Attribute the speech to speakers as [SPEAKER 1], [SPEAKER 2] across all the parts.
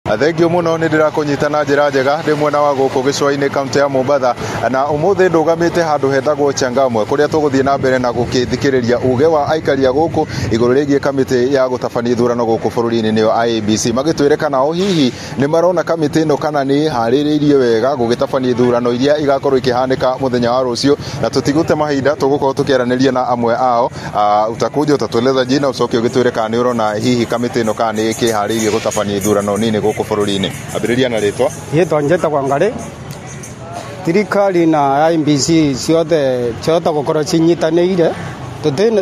[SPEAKER 1] Thengio muno ni ndirakunyita na njira njega ndi mwena wa guku gicwa-ini kaunti ya Mombasa na umuthi ndugamite handu hetagwo Changamwe kuria tuguthie na mbere na gukithikiriria uge wa aikari guku iguru rigie kamiti ya gutabania ithurano guku bururi-ini niyo IEBC magitwire kana o hihi ni marona kamiti ino kana ni haririirie wega gugitabania ithurano iria igakorwo ikihanika muthenya wa rucio na tutigute mahinda tugukorwo tukiaraniria na amwe ao utakuja utatueleza jina ucoke ugitwire kana ni urona hihi kamiti ino kana ni ikihariirie gutabania ithurano nini bururi-ini abiriria na ritwa
[SPEAKER 2] yetwa njeta kwa ngari thirikari na IEBC ciothe gukorwo cinyitanĩire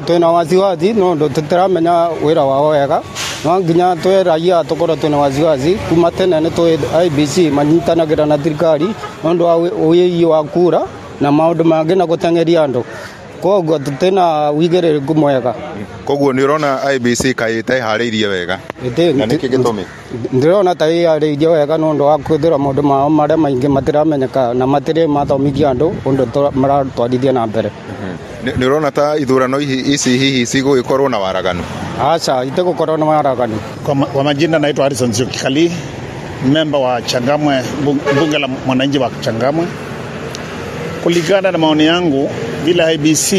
[SPEAKER 2] twina wasiwasi no tutiramenya wira wao wega no nginya twe raia tukorwo twina wasiwasi kuma tene ni twe IEBC manyitanagira na thirikari nondu wa uyi wa kura na maundu mangi na guteng'eria andu koguo tutina wigiririku mwega
[SPEAKER 1] koguo ni urona IEBC kaite hariirie wega na niki gitumi
[SPEAKER 2] ndirona ta hariirie wega nondu wa kuthira maundu mao maria maingi matiramenyeka na matire mathomithia andu undu maratwarithia na mbere
[SPEAKER 1] ni urona ta ithurano ici hihi cigugikorwo na waraganu
[SPEAKER 2] acha itigukorwo na waraganu
[SPEAKER 3] kwa majina naitwa Harrison Nzioki, member wa Changamwe, bunge la mwananchi wa Changamwe. Kulingana na maoni yangu, vile IEBC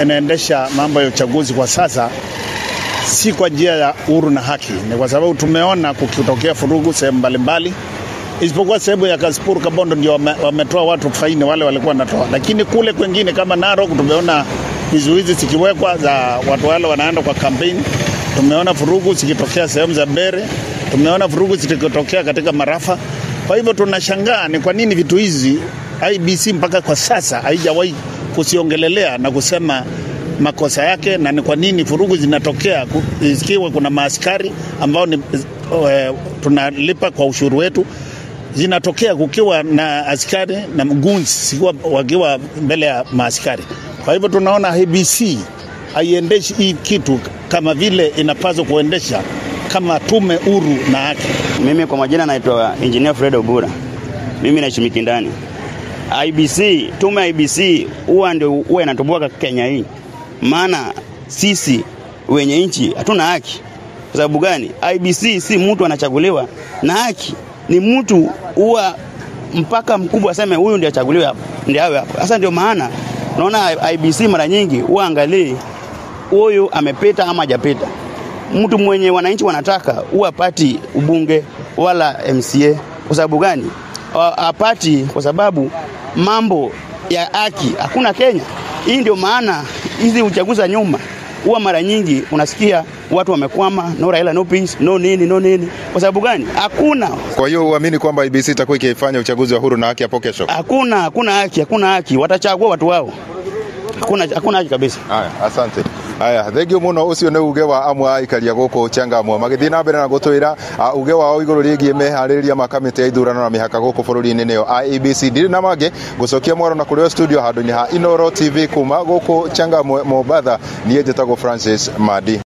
[SPEAKER 3] inaendesha mambo ya uchaguzi kwa sasa si kwa njia ya uhuru na haki. Ni kwa sababu tumeona kukitokea furugu sehemu mbalimbali, isipokuwa sehemu ya Kasipul Kabondo ndio wametoa watu faini wale walikuwa wanatoa, lakini kule kwingine kama Narok tumeona vizuizi zikiwekwa za watu wale wanaenda kwa kampeni. Tumeona furugu zikitokea sehemu za Mbere, tumeona furugu zikitokea katika Marafa. Kwa hivyo tunashangaa ni kwa nini vitu hizi IEBC mpaka kwa sasa haijawahi kusiongelelea na kusema makosa yake, na ni kwa nini furugu zinatokea ikiwa kuna maaskari ambao ni tunalipa kwa ushuru wetu, zinatokea kukiwa na askari na mgunzi wakiwa mbele ya maaskari. Kwa hivyo tunaona IEBC haiendeshi hii kitu kama vile inapaswa kuendesha kama tume huru na haki.
[SPEAKER 4] Mimi kwa majina naitwa Engineer Fred Obura. Mimi naishi Mikindani. IEBC, tume IEBC huwa inatubua Kenya hii. Maana sisi wenye nchi hatuna haki. Kwa sababu gani? IEBC si mtu anachaguliwa na haki. Ni mtu huwa mpaka mkubwa aseme huyu ndiye achaguliwe hapa, ndiye awe hapa. Sasa ndio maana unaona IEBC mara nyingi huwa angalie huyu amepita ama hajapita. Mtu mwenye wananchi wanataka huwa pati ubunge wala MCA. Kwa sababu gani? Apati kwa sababu mambo ya haki hakuna Kenya. Hii ndio maana hizi uchaguzi za nyuma huwa mara nyingi unasikia watu wamekwama, no Raila, no peace, no nini. Kwa sababu gani? Hakuna.
[SPEAKER 1] Kwa hiyo uamini kwamba IEBC itakuwa ikifanya uchaguzi wa huru na haki hapo kesho?
[SPEAKER 4] Hakuna haki. Watachagua watu wao. Hakuna haki kabisa.
[SPEAKER 1] Haya, asante. Haya, thengio muno ucio ni uge wa amwe aikaria guku Changamwe magithii na mbere na gutwira uge wao iguru rigie mehaririria makamiti ya ithurano na mihaka guku bururi-ini niyo IEBC. Ndiri na mange gucokia mwaro na kurio studio handu-ini ha Inoro TV kuma guku Changamwe Mombasa. Niĩ njĩtagwo Francis Madi.